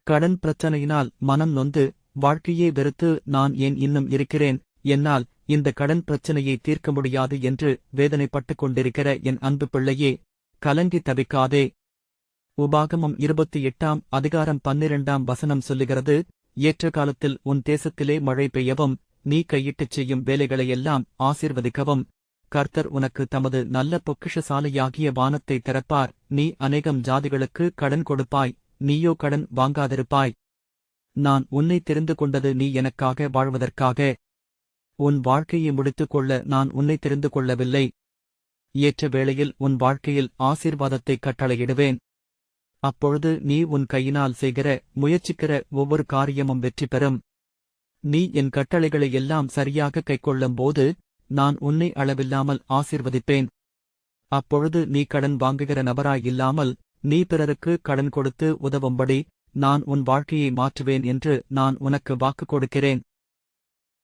கடன் பிரச்சனையினால் மனம் நொந்து, வாழ்க்கையே வெறுத்து நான் ஏன் இன்னும் இருக்கிறேன், என்னால் இந்த கடன் பிரச்சனையை தீர்க்க முடியாது என்று வேதனைப்பட்டுக் கொண்டிருக்கிற என் அன்பு பிள்ளையே, கலங்கி தவிக்காதே. உபாகமம் 28 அதிகாரம் 12 வசனம் சொல்லுகிறது, ஏற்ற காலத்தில் உன் தேசத்திலே மழை பெய்யவும், நீ கையிட்டுச் செய்யும் வேலைகளையெல்லாம் ஆசீர்வதிக்கவும், கர்த்தர் உனக்கு தமது நல்ல பொக்கிஷசாலையாகிய வானத்தை திறப்பார். நீ அநேகம் ஜாதிகளுக்கு கடன் கொடுப்பாய், நீயோ கடன் வாங்காதிருப்பாய். நான் உன்னை தெரிந்து கொண்டது நீ எனக்காக வாழ்வதற்காக. உன் வாழ்க்கையை முடித்துக் கொள்ள நான் உன்னை தெரிந்து கொள்ளவில்லை. ஏற்ற வேளையில் உன் வாழ்க்கையில் ஆசீர்வாதத்தை கட்டளையிடுவேன். அப்பொழுது நீ உன் கையினால் செய்கிற முயற்சிக்கிற ஒவ்வொரு காரியமும் வெற்றி பெறும். நீ என் கட்டளைகளை எல்லாம் சரியாக கைக்கொள்ளும்போது நான் உன்னை அளவில்லாமல் ஆசீர்வதிப்பேன். அப்பொழுது நீ கடன் வாங்குகிற நபராய் இல்லாமல் நீ பிறருக்கு கடன் கொடுத்து உதவும்படி நான் உன் வாழ்க்கையை மாற்றுவேன் என்று நான் உனக்கு வாக்கு கொடுக்கிறேன்.